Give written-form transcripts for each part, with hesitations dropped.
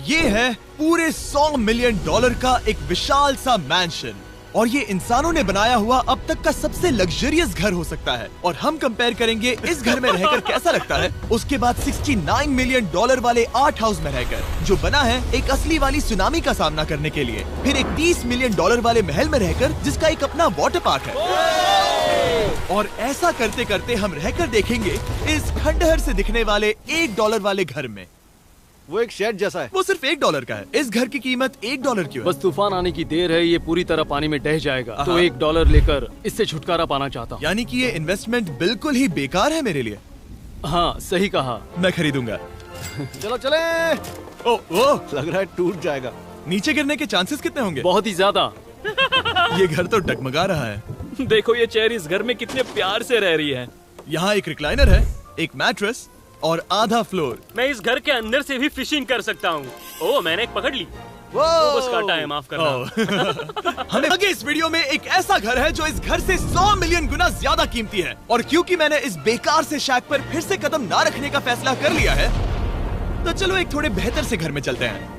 ये है पूरे $100 मिलियन का एक विशाल सा मैंशन और ये इंसानों ने बनाया हुआ अब तक का सबसे लग्जरियस घर हो सकता है। और हम कंपेयर करेंगे इस घर में रहकर कैसा लगता है उसके बाद $69 मिलियन वाले आर्ट हाउस में रहकर, जो बना है एक असली वाली सुनामी का सामना करने के लिए। फिर एक $30 मिलियन वाले महल में रहकर जिसका एक अपना वाटर पार्क है। और ऐसा करते करते हम रहकर देखेंगे इस खंडहर से दिखने वाले $1 वाले घर में। वो एक शेड जैसा है। वो सिर्फ $1 का है। इस घर की कीमत $1 क्यों है? बस तूफान आने की देर है, ये पूरी तरह पानी में ढह जाएगा, तो $1 लेकर इससे छुटकारा पाना चाहता हूँ। यानी कि ये इन्वेस्टमेंट बिल्कुल ही बेकार है मेरे लिए। हाँ सही कहा। मैं खरीदूंगा। चलो चले। ओ, लग रहा है टूट जाएगा। नीचे गिरने के चांसेस कितने होंगे? बहुत ही ज्यादा। ये घर तो डगमगा रहा है। देखो ये चेयर इस घर में कितने प्यार से रह रही है। यहाँ एक रिक्लाइनर है, एक मैट्रेस और आधा फ्लोर। मैं इस घर के अंदर से भी फिशिंग कर सकता हूँ। ओह मैंने एक पकड़ ली। बस काटा है, माफ करना। हमें आगे इस वीडियो में एक ऐसा घर है जो इस घर से 100 मिलियन गुना ज्यादा कीमती है। और क्योंकि मैंने इस बेकार से शैक पर फिर से कदम ना रखने का फैसला कर लिया है, तो चलो एक थोड़े बेहतर से घर में चलते हैं।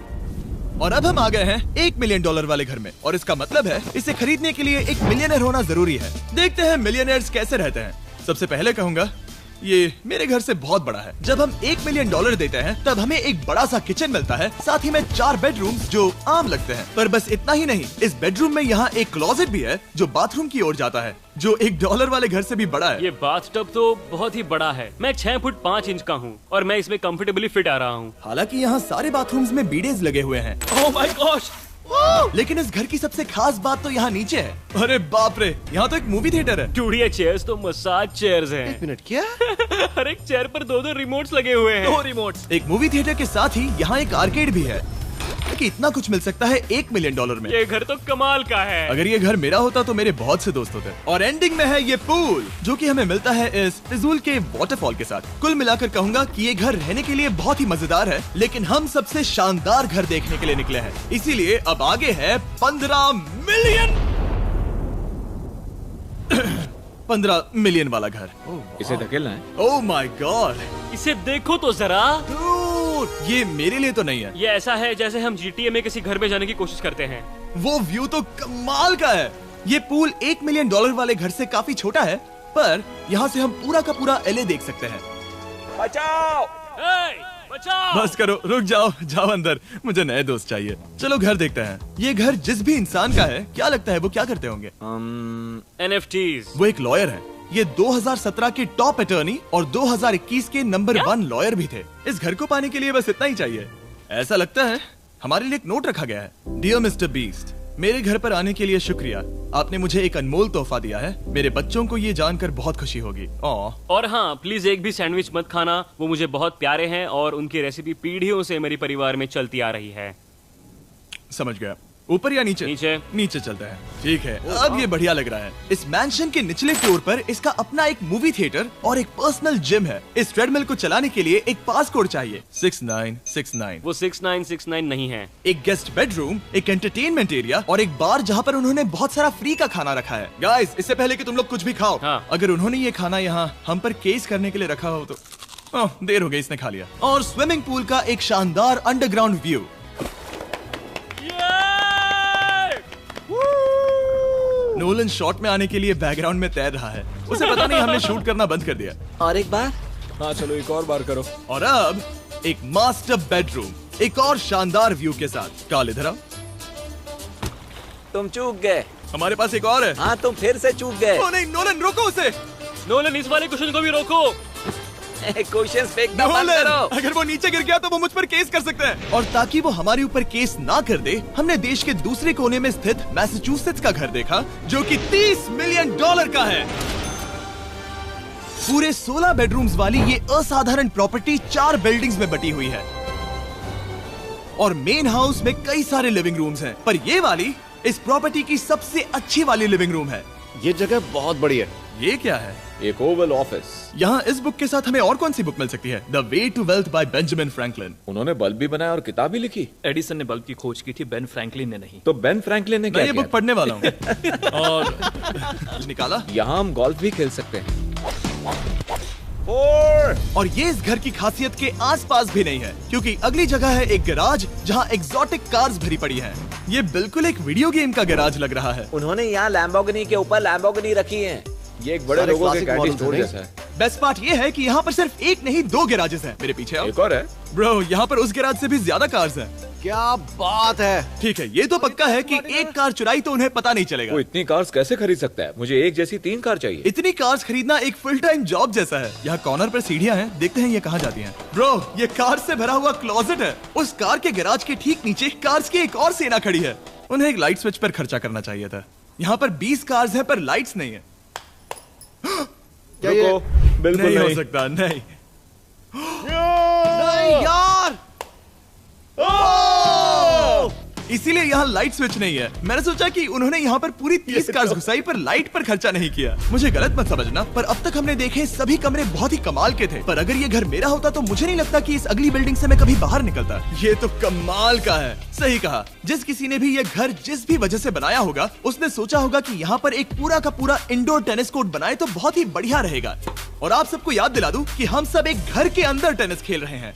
और अब हम आ गए हैं $1 मिलियन वाले घर में। और इसका मतलब है इसे खरीदने के लिए एक मिलियनर होना जरूरी है। देखते हैं मिलियनर्स कैसे रहते हैं। सबसे पहले कहूंगा ये मेरे घर से बहुत बड़ा है। जब हम $1 मिलियन देते हैं तब हमें एक बड़ा सा किचन मिलता है, साथ ही में 4 बेडरूम जो आम लगते हैं। पर बस इतना ही नहीं, इस बेडरूम में यहाँ एक क्लोजेट भी है जो बाथरूम की ओर जाता है, जो $1 वाले घर से भी बड़ा है। ये बाथटब तो बहुत ही बड़ा है। मैं 6 फुट 5 इंच का हूँ और मैं इसमें कंफर्टेबली फिट आ रहा हूँ। हालांकि यहाँ सारे बाथरूम्स में बीडेज लगे हुए हैं। Oh my gosh! लेकिन इस घर की सबसे खास बात तो यहाँ नीचे है। अरे बाप रे, यहाँ तो एक मूवी थिएटर है। टूड, ये चेयर्स तो मसाज चेयर्स हैं। एक मिनट, क्या? हर एक चेयर पर 2-2 रिमोट्स लगे हुए हैं। 2 रिमोट्स। एक मूवी थिएटर के साथ ही यहाँ एक आर्केड भी है। कि इतना कुछ मिल सकता है $1 मिलियन में। ये घर तो कमाल का है। अगर ये घर मेरा होता तो मेरे बहुत से दोस्त होते। और एंडिंग में है ये पूल, जो कि हमें मिलता है इस फिजूल के वाटरफॉल के साथ। कुल मिलाकर कहूंगा कि ये घर रहने के लिए बहुत ही मजेदार है, लेकिन हम सबसे शानदार घर देखने के लिए निकले हैं। इसीलिए अब आगे है 15 मिलियन वाला घर। इसे धकेलना है। ओह माय गॉड, इसे देखो तो जरा। ये मेरे लिए तो नहीं है। ये ऐसा है जैसे हम GTA में किसी घर में जाने की कोशिश करते हैं। वो व्यू तो कमाल का है। ये पूल $1 मिलियन वाले घर से काफी छोटा है, पर यहाँ से हम पूरा का पूरा LA देख सकते हैं। बचाओ! बचाओ! बस करो, रुक जाओ, जाओ अंदर, मुझे नए दोस्त चाहिए। चलो घर देखते हैं। ये घर जिस भी इंसान का है, क्या लगता है वो क्या करते होंगे? NFTs। वो एक लॉयर है। ये 2017 के टॉप अटॉर्नी और 2021 के नंबर 1 लॉयर भी थे। इस घर को पाने के लिए बस इतना ही चाहिए। ऐसा लगता है हमारे लिए एक नोट रखा गया है। डियर मिस्टर बीस्ट, मेरे घर पर आने के लिए शुक्रिया। आपने मुझे एक अनमोल तोहफा दिया है। मेरे बच्चों को ये जानकर बहुत खुशी होगी। और हाँ, प्लीज एक भी सैंडविच मत खाना, वो मुझे बहुत प्यारे हैं और उनकी रेसिपी पीढ़ियों से मेरे परिवार में चलती आ रही है। समझ गया। ऊपर या नीचे? नीचे। नीचे चलते हैं। ठीक है, अब ये बढ़िया लग रहा है। इस मैंशन के निचले फ्लोर पर इसका अपना एक मूवी थिएटर और एक पर्सनल जिम है। इस ट्रेडमिल को चलाने के लिए एक पास कोड चाहिए, 6969। वो 6969 नहीं है। एक गेस्ट बेडरूम, एक एंटरटेनमेंट एरिया और एक बार जहाँ पर उन्होंने बहुत सारा फ्री का खाना रखा है। गाइस, इससे पहले कि तुम लोग कुछ भी खाओ, अगर उन्होंने ये खाना यहाँ हम पर केस करने के लिए रखा हो तो देर हो गई, इसने खा लिया। और स्विमिंग पूल का एक शानदार अंडरग्राउंड व्यू। नोलन शॉट में आने के लिए बैकग्राउंड में तैर रहा है। उसे पता नहीं हमने शूट करना बंद कर दिया। और एक बार? हाँ चलो एक और बार करो। और अब एक मास्टर बेडरूम, एक और शानदार व्यू के साथ। काल इधर आओ। तुम चूक गए। हमारे पास एक और है। हाँ तुम फिर से चूक गए। ओ नहीं, नोलन रोको उसे। नोलन, इस वाले क्वेश्चन को भी रोको। क्वेश्चन फेंकना बंद करो। अगर वो नीचे गिर गया तो वो मुझ पर केस कर सकते हैं। और ताकि वो हमारे ऊपर केस ना कर दे, हमने देश के दूसरे कोने में स्थित मैसाचुसेट्स का घर देखा, जो कि $30 मिलियन का है। पूरे 16 बेडरूम्स वाली ये असाधारण प्रॉपर्टी 4 बिल्डिंग्स में बटी हुई है। और मेन हाउस में कई सारे लिविंग रूम्स हैं, पर ये वाली इस प्रॉपर्टी की सबसे अच्छी वाली लिविंग रूम है। ये जगह बहुत बड़ी है। ये क्या है? एक ओवल ऑफिस। यहाँ इस बुक के साथ हमें और कौन सी बुक मिल सकती है? The way to wealth by Benjamin Franklin. उन्होंने बल्ब भी बनाया और किताब भी लिखी। एडिसन ने बल्ब की खोज की थी, बेन फ्रैंकलिन ने नहीं। तो बेन फ्रैंकलिन ने क्या मैं ये बुक पढ़ने वाला हूँ। और निकाला। यहाँ हम गोल्फ भी खेल सकते हैं। 4। और ये इस घर की खासियत के आसपास भी नहीं है, क्योंकि अगली जगह है एक गैराज जहाँ एग्जॉटिक कार्स भरी पड़ी हैं। ये बिल्कुल एक वीडियो गेम का गैराज लग रहा है। उन्होंने यहाँ लैम्बोर्गिनी के ऊपर लैम्बोर्गिनी रखी है। ये एक बड़े सारे लोगों के classic कैंडी models स्टोर हैं, जैसा है। बेस्ट पार्ट ये है कि यहाँ पर सिर्फ एक नहीं 2 गैराजेस हैं। मेरे पीछे आओ। एक और है। ब्रो, यहाँ पर उस गैराज से भी ज्यादा कार्स हैं। क्या बात है। ठीक है, ये तो पक्का है कि एक कार चुराई तो उन्हें पता नहीं चलेगा। वो इतनी कार्स कैसे खरीद सकता है? मुझे एक जैसी 3 कार चाहिए। इतनी कार्स खरीदना एक फुल टाइम जॉब जैसा है। यहाँ कॉर्नर पर सीढ़ियाँ हैं, देखते हैं ये कहाँ जाती हैं। ब्रो, ये कार से भरा हुआ क्लोजेट है। उस कार के गैराज के ठीक नीचे कार्स की एक और सेना खड़ी है। उन्हें एक लाइट स्विच पर खर्चा करना चाहिए था। यहाँ पर 20 कार्स हैं पर लाइट्स नहीं है। क्या ये? रुको, बिल्कुल नहीं हो नहीं। सकता, नहीं। नहीं यार। इसीलिए यहाँ लाइट स्विच नहीं है। मैंने सोचा कि उन्होंने यहाँ पर पूरी 30 कार्स घुसाई पर लाइट पर खर्चा नहीं किया। मुझे गलत मत समझना, पर अब तक हमने देखे सभी कमरे बहुत ही कमाल के थे। पर अगर ये घर मेरा होता तो मुझे नहीं लगता कि इस अगली बिल्डिंग से मैं कभी बाहर निकलता। ये तो कमाल का है। सही कहा। जिस किसी ने भी ये घर जिस भी वजह से बनाया होगा, उसने सोचा होगा कि यहाँ पर एक पूरा का पूरा इंडोर टेनिस कोर्ट बनाए तो बहुत ही बढ़िया रहेगा। और आप सबको याद दिला दूं कि हम सब एक घर के अंदर टेनिस खेल रहे हैं।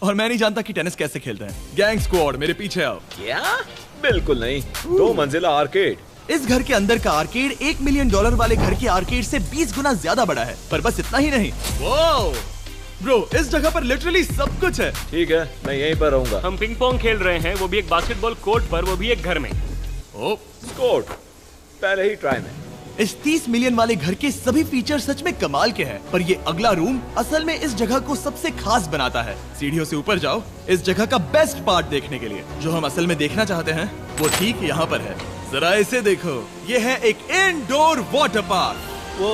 और मैं नहीं जानता कि टेनिस कैसे खेलते हैं। गैंग स्क्वाड, मेरे पीछे आओ। क्या? बिल्कुल नहीं। 2 मंजिला आर्केड। इस घर के अंदर का आर्केड $1 मिलियन वाले घर के आर्केड से 20 गुना ज्यादा बड़ा है। पर बस इतना ही नहीं। वाओ ब्रो, इस जगह पर लिटरली सब कुछ है। ठीक है, मैं यहीं पर रहूंगा। हम पिंग पोंग खेल रहे हैं, वो भी एक बास्केटबॉल कोर्ट पर, वो भी एक घर में। ओ, स्कोर पहले ही ट्राई में। इस 30 मिलियन वाले घर के सभी फीचर सच में कमाल के हैं। पर ये अगला रूम असल में इस जगह को सबसे खास बनाता है। सीढ़ियों से ऊपर जाओ इस जगह का बेस्ट पार्ट देखने के लिए। जो हम असल में देखना चाहते हैं वो ठीक यहाँ पर है। जरा इसे देखो, ये है एक इंडोर वाटर पार्क। वो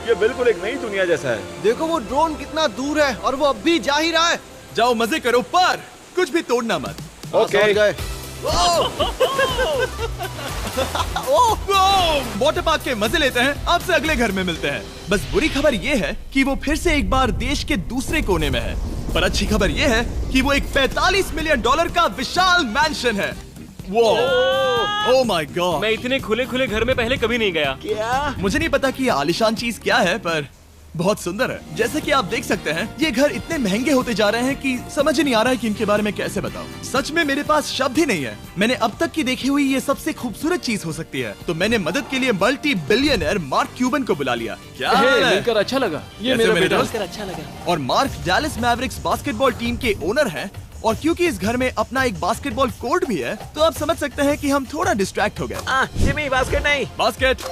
ये बिल्कुल एक नई दुनिया जैसा है। देखो वो ड्रोन कितना दूर है और वो अब भी जा ही रहा है। जाओ मजे करो, पर कुछ भी तोड़ना मत। ओके। समझ गए। वाटर पार्क के मजे लेते हैं, आपसे अगले घर में मिलते हैं। बस बुरी खबर ये है कि वो फिर से एक बार देश के दूसरे कोने में है। पर अच्छी खबर ये है कि वो एक $45 मिलियन का विशाल मैंशन है। Oh my God. मैं इतने खुले खुले घर में पहले कभी नहीं गया। क्या? मुझे नहीं पता कि ये आलीशान चीज क्या है, पर बहुत सुंदर है। जैसे कि आप देख सकते हैं, ये घर इतने महंगे होते जा रहे हैं कि समझ नहीं आ रहा है कि इनके बारे में कैसे बताऊं। सच में मेरे पास शब्द ही नहीं है। मैंने अब तक की देखी हुई ये सबसे खूबसूरत चीज हो सकती है। तो मैंने मदद के लिए मल्टी बिलियनर मार्क क्यूबन को बुला लिया। क्या हे, हाल है? मिलकर अच्छा लगा। ये कैसे मेरा मेरे बेटा। दोस्त? अच्छा लगा। और mark Dallas Mavericks basketball team के ओनर हैं। और क्योंकि इस घर में अपना एक बास्केटबॉल कोर्ट भी है, तो आप समझ सकते हैं कि हम थोड़ा डिस्ट्रैक्ट हो गए। जिमी, बास्केट नहीं। बास्केट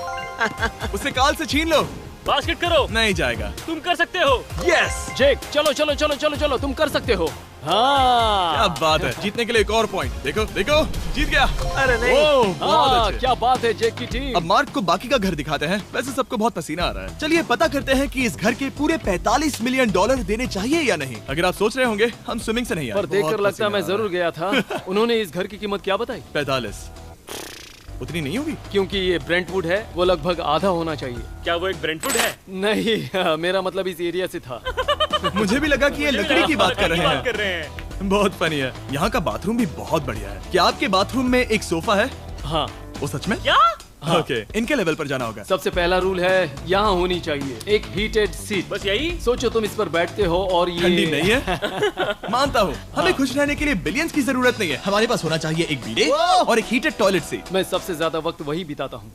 उसे काल से छीन लो। बास्केट करो, नहीं जाएगा। तुम कर सकते हो। यस, जेक, चलो चलो चलो चलो चलो, तुम कर सकते हो। हाँ क्या बात है। जीतने के लिए एक और पॉइंट। देखो देखो, जीत गया। अरे नहीं। ओह, बहुत हाँ, अच्छे। क्या बात है जेक की टीम। अब मार्क को बाकी का घर दिखाते हैं। वैसे सबको बहुत पसीना आ रहा है। चलिए पता करते हैं कि इस घर के पूरे $45 मिलियन देने चाहिए या नहीं। अगर आप सोच रहे होंगे हम स्विमिंग से नहीं आए, पर देखकर बहुत लगता है मैं पसीना आ जरूर गया था। उन्होंने इस घर की कीमत क्या बताई? रहा है। 45 उतनी नहीं होगी। क्योंकि ये ब्रेंटवुड है, वो लगभग आधा होना चाहिए। क्या वो एक ब्रेंटवुड है? नहीं, मेरा मतलब इस एरिया से था। मुझे भी लगा कि ये लकड़ी की बात कर रहे बात कर हैं। रहे हैं। बहुत फनी है। यहाँ का बाथरूम भी बहुत बढ़िया है। क्या आपके बाथरूम में एक सोफा है? हाँ, वो सच में? क्या? ओके, इनके लेवल पर जाना होगा। सबसे पहला रूल है यहाँ होनी चाहिए एक हीटेड सीट। बस यही? सोचो तुम इस पर बैठते हो और ये ठंडी नहीं है। मानता हूँ, हमें खुश रहने के लिए बिलियंस की जरूरत नहीं है। हमारे पास होना चाहिए एक बीडे और एक हीटेड टॉयलेट सीट। मैं सबसे ज्यादा वक्त वही बिताता हूँ।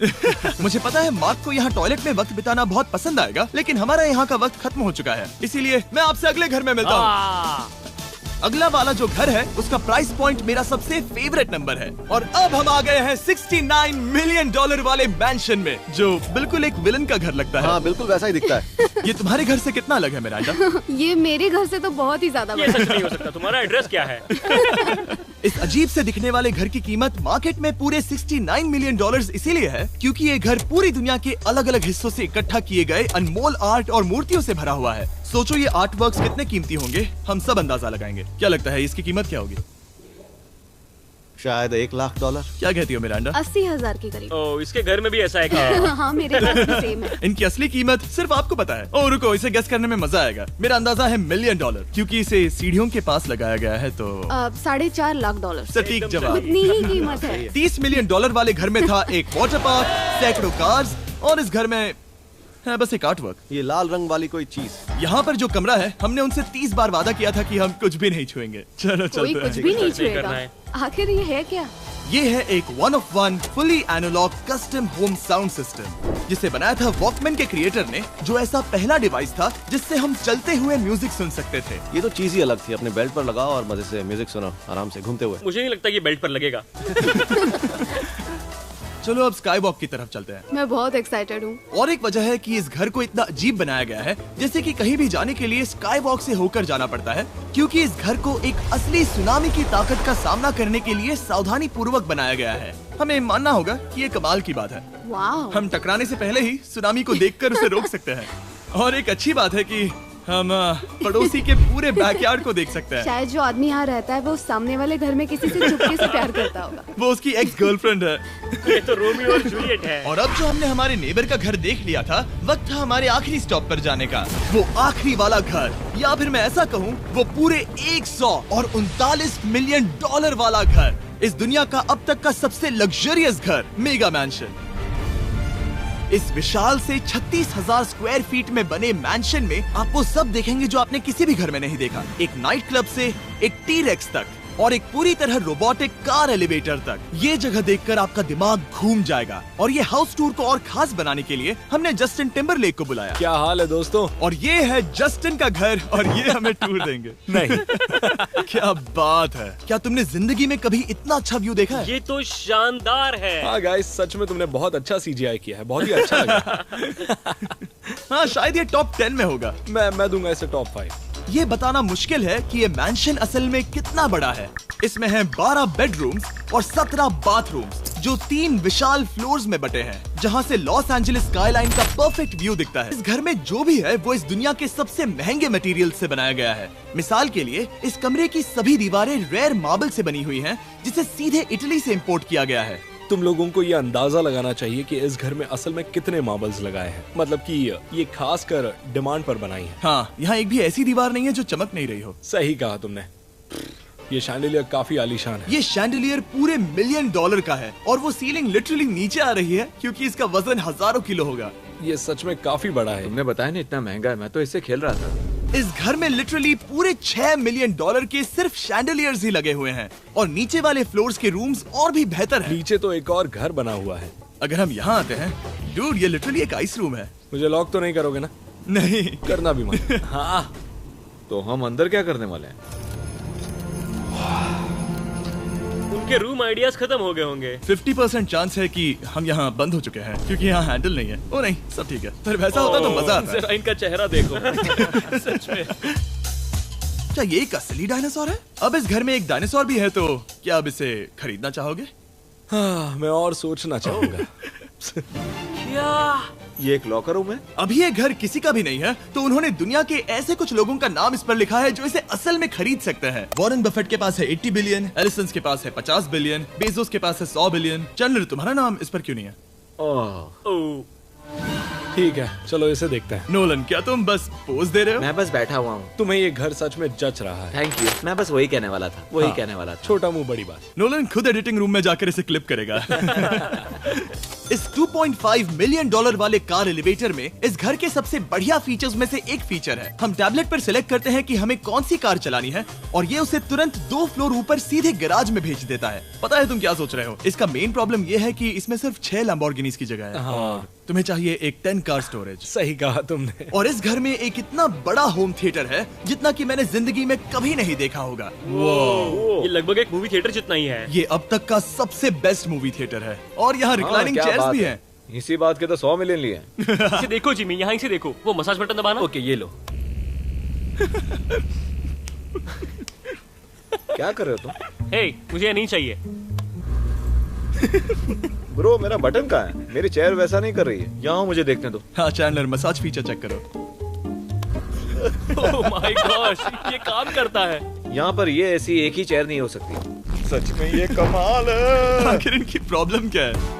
मुझे पता है मार्क को यहाँ टॉयलेट में वक्त बिताना बहुत पसंद आएगा, लेकिन हमारा यहाँ का वक्त खत्म हो चुका है। इसीलिए मैं आपसे अगले घर में मिलता हूँ। अगला वाला जो घर है उसका प्राइस पॉइंट मेरा सबसे फेवरेट नंबर है। और अब हम आ गए हैं $69 मिलियन वाले मैंशन में, जो बिल्कुल एक विलन का घर लगता है। हाँ बिल्कुल वैसा ही दिखता है। ये तुम्हारे घर से कितना अलग है मिरांडा? ये मेरे घर से तो बहुत ही ज्यादा ये बड़ा सच नहीं हो सकता। तुम्हारा एड्रेस क्या है? इस अजीब से दिखने वाले घर की कीमत मार्केट में पूरे $69 मिलियन इसीलिए है क्योंकि ये घर पूरी दुनिया के अलग अलग हिस्सों से इकट्ठा किए गए अनमोल आर्ट और मूर्तियों से भरा हुआ है। सोचो ये आर्ट वर्क्स कितने कीमती होंगे, हम सब अंदाजा लगाएंगे। क्या लगता है इसकी कीमत क्या होगी? शायद $1 लाख। क्या कहती हो मिरांडा? 80,000 के करीब। ओ, इसके घर में भी ऐसा है क्या? हाँ मेरे घर भी सेम है। इनकी असली कीमत सिर्फ आपको पता है। ओ रुको, इसे गेस करने में मजा आएगा। मेरा अंदाजा है $1 मिलियन, क्योंकि इसे सीढ़ियों के पास लगाया गया है। तो $4.5 लाख। सटीक जवाब। उतनी ही कीमत है। $30 मिलियन वाले घर में था एक वाटर पार्क, सैकड़ों कार्स और इस घर में है बस एक आर्ट वर्क। ये लाल रंग वाली कोई चीज। यहाँ पर जो कमरा है, हमने उनसे 30 बार वादा किया था कि हम कुछ भी नहीं छुएंगे। चलो कोई चलते कुछ हैं। भी नहीं करना छुएगा। है। आखिर ये है क्या? ये है एक 1 of 1 fully analog custom home sound system, जिसे बनाया था वॉकमैन के क्रिएटर ने, जो ऐसा पहला डिवाइस था जिससे हम चलते हुए म्यूजिक सुन सकते थे। ये तो चीज ही अलग थी। अपने बेल्ट पर लगाओ और मजे से म्यूजिक सुनो आराम से घूमते हुए। मुझे नहीं लगता ये बेल्ट पर लगेगा। चलो अब स्काई वॉक की तरफ चलते हैं। मैं बहुत एक्साइटेड हूँ। और एक वजह है कि इस घर को इतना अजीब बनाया गया है, जैसे कि कहीं भी जाने के लिए स्काई वॉक से होकर जाना पड़ता है, क्योंकि इस घर को एक असली सुनामी की ताकत का सामना करने के लिए सावधानी पूर्वक बनाया गया है। हमें मानना होगा कि ये कमाल की बात है। वाह। हम टकराने से पहले ही सुनामी को देखकर उसे रोक सकते हैं। और एक अच्छी बात है कि हम पड़ोसी के पूरे बैकयार्ड को देख सकते हैं। शायद जो आदमी यहाँ रहता है वो उस सामने वाले घर में किसी से चुपके से प्यार करता होगा। वो उसकी एक्स गर्लफ्रेंड है। ये तो रोमियो और जूलियट है। और अब जो हमने हमारे नेबर का घर देख लिया था, वक्त था हमारे आखिरी स्टॉप पर जाने का। वो आखिरी वाला घर, या फिर मैं ऐसा कहूँ, वो पूरे 139 मिलियन डॉलर वाला घर। इस दुनिया का अब तक का सबसे लग्जरियस घर, मेगा मैंशन। इस विशाल से 36,000 स्क्वायर फीट में बने मैंशन में आप वो सब देखेंगे जो आपने किसी भी घर में नहीं देखा। एक नाइट क्लब से एक टी-रेक्स तक और एक पूरी तरह रोबोटिक कार एलिवेटर तक। ये जगह देखकर आपका दिमाग घूम जाएगा। और ये हाउस टूर को और खास बनाने के लिए हमने जस्टिन टिम्बरलेक को बुलाया। क्या हाल है दोस्तों? और ये है जस्टिन का घर और ये हमें टूर देंगे। नहीं। क्या बात है! क्या तुमने जिंदगी में कभी इतना अच्छा व्यू देखा है? ये तो शानदार है। हाँ गाइस, सच में तुमने बहुत अच्छा CGI किया है। बहुत ही अच्छा लगा। हाँ, शायद ये टॉप 10 में होगा। मैं दूंगा इसे टॉप 5। ये बताना मुश्किल है कि ये मैंशन असल में कितना बड़ा है। इसमें है 12 बेडरूम्स और 17 बाथरूम्स, जो 3 विशाल फ्लोर्स में बटे हैं, जहां से लॉस एंजलिस स्काईलाइन का परफेक्ट व्यू दिखता है। इस घर में जो भी है वो इस दुनिया के सबसे महंगे मटेरियल से बनाया गया है। मिसाल के लिए, इस कमरे की सभी दीवारें रेयर मार्बल से बनी हुई हैं, जिसे सीधे इटली से इंपोर्ट किया गया है। तुम लोगों को ये अंदाजा लगाना चाहिए कि इस घर में असल में कितने मार्बल्स लगाए हैं। मतलब कि ये खास कर डिमांड पर बनाई है। हाँ, यहाँ एक भी ऐसी दीवार नहीं है जो चमक नहीं रही हो। सही कहा तुमने। ये शैंडिलियर काफी आलीशान है। ये शैंडिलियर पूरे $1 मिलियन का है और वो सीलिंग लिटरली नीचे आ रही है, क्योंकि इसका वजन हजारों किलो होगा। ये सच में काफी बड़ा है। तुमने बताया ना इतना महंगा है, मैं तो इससे खेल रहा था। इस घर में लिटरली पूरे $6 मिलियन के सिर्फ शैंडिलियर्स ही लगे हुए हैं। और नीचे वाले फ्लोर्स के रूम्स और भी बेहतर हैं। नीचे तो एक और घर बना हुआ है। अगर हम यहाँ आते हैं, डूड, ये लिटरली एक आइस रूम है। मुझे लॉक तो नहीं करोगे ना? नहीं करना भी मत। हाँ, तो हम अंदर क्या करने वाले हैं? उनके रूम आइडियाज खत्म हो गए होंगे। 50% चांस है कि हम यहाँ बंद हो चुके हैं, क्योंकि यहाँ हैंडल नहीं है। ओ नहीं, सब ठीक है। पर वैसा होता तो मजा आता। जरा इनका चेहरा देखो। सच में। क्या ये एक असली डायनासोर है? अब इस घर में एक डायनासोर भी है, तो क्या अब इसे खरीदना चाहोगे? हाँ, मैं और सोचना चाहूंगा। क्या? ये एक लॉकर रूम है? अभी ये घर किसी का भी नहीं है, तो उन्होंने दुनिया के ऐसे कुछ लोगों का नाम इस पर लिखा है जो इसे असल में खरीद सकते हैं। वॉरेन बफेट के पास है 80 बिलियन, एलिसन के पास है 50 बिलियन, बेजोस के पास है 100 बिलियन। चैंडलर, तुम्हारा नाम इस पर क्यों नहीं है? ओह, ठीक है, चलो इसे देखते हैं। नोलन, क्या तुम बस पोज दे रहे हो? मैं बस बैठा हुआ हूँ। तुम्हें ये घर सच में जच रहा है। Thank you. मैं बस वही कहने वाला था। वही कहने वाला था। छोटा मुंह बड़ी बात। नोलन खुद एडिटिंग रूम में जाकर इसे क्लिप करेगा। इस $2.5 मिलियन वाले कार एलिवेटर में इस घर के सबसे बढ़िया फीचर्स में से एक फीचर है। हम टैबलेट पर सिलेक्ट करते हैं कि हमें कौन सी कार चलानी है, और ये उसे तुरंत 2 फ्लोर ऊपर सीधे गैराज में भेज देता है। पता है तुम क्या सोच रहे हो? इसका मेन प्रॉब्लम ये है कि इसमें सिर्फ 6 लैम्बोर्गिनीज की जगह है। हाँ, तुम्हें चाहिए एक 10 कार स्टोरेज। सही कहा तुमने। और इस घर में एक इतना बड़ा होम थिएटर है जितना कि मैंने जिंदगी में कभी नहीं देखा होगा। ये लगभग एक मूवी थिएटर जितना ही है। ये अब तक का सबसे बेस्ट मूवी थिएटर है, और यहाँ रिक्लाइनिंग क्या चेयर्स बात भी है। हैं। इसी बात के तो 100 मिलियन लिए हैं। इसे देखो जिमी, यहाँ इसे देखो। वो मसाज बटन दबाना। ओके, ये लो। क्या कर रहे हो तुम? हे, मुझे ये नहीं चाहिए। ब्रो, मेरा बटन कहाँ है? मेरी चेयर वैसा नहीं कर रही है। यहाँ मुझे देखने दो। हाँ चैंडलर, मसाज फीचर चेक करो। ओह माय गॉश, ये काम करता है। यहाँ पर ये ऐसी एक ही चेयर नहीं हो सकती। सच में ये कमाल है। आखिर इनकी प्रॉब्लम क्या है?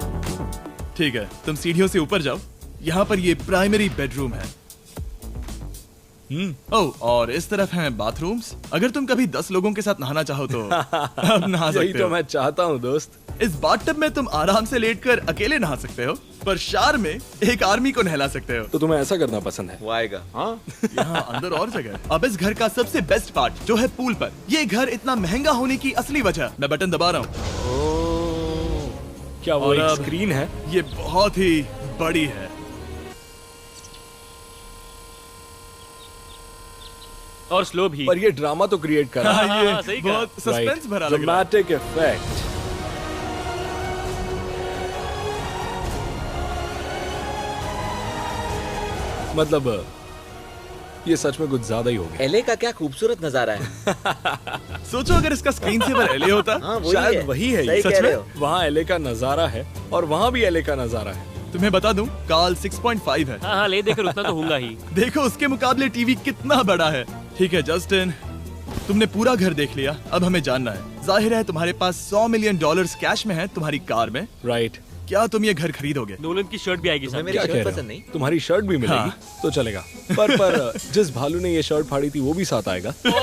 ठीक है, तुम सीढ़ियों से ऊपर जाओ। यहाँ पर ये प्राइमरी बेडरूम है। ओह, और इस तरफ हैं बाथरूम्स। अगर तुम कभी 10 लोगों के साथ नहाना चाहो तो अब नहा यही सकते तो हो। मैं चाहता हूँ दोस्त। इस बाथटब में तुम आराम से लेटकर अकेले नहा सकते हो, पर शार में एक आर्मी को नहला सकते हो। तो तुम्हें ऐसा करना पसंद है? वो आएगा। हाँ। यहाँ अंदर और जगह है। अब इस घर का सबसे बेस्ट पार्ट जो है पूल पर। ये घर इतना महंगा होने की असली वजह, मैं बटन दबा रहा हूँ। क्या वो और एक अब स्क्रीन है? ये बहुत ही बड़ी है। और स्लो भी। पर ये ड्रामा तो क्रिएट कर रहा है। हाँ, ये सही कहा। बहुत सस्पेंस भरा लग रहा है। Dramatic effect. मतलब ये सच में कुछ ज्यादा ही हो गया। एले का क्या खूबसूरत नजारा है। सोचो अगर इसका स्क्रीन सेवर एलए होता। हाँ, वही शायद है। वही है सही ये। कह सच रहे में? हो। वहाँ एले का नजारा है और वहाँ भी एले का नजारा है। तुम्हें बता दूं, काल 6.5 है। हाँ हाँ, ले देकर उतना तो होगा ही। देखो उसके मुकाबले टीवी कितना बड़ा है। ठीक है जस्टिन, तुमने पूरा घर देख लिया, अब हमें जानना है। जाहिर है तुम्हारे पास $100 मिलियन कैश में है तुम्हारी कार में। राइट। क्या तुम ये घर खरीदोगे? नोलन की शर्ट भी आएगी तुम्हें साथ। मेरी क्या कह शर्ट रहे पसंद हो? नहीं? तुम्हारी शर्ट भी मिलेगी हाँ। तो चलेगा। पर जिस भालू ने ये शर्ट फाड़ी थी वो भी साथ आएगा। रुको,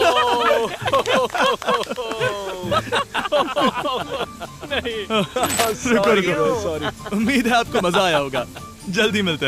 रुको। सॉरी। उम्मीद है आपको मजा आया होगा। जल्दी मिलते हैं।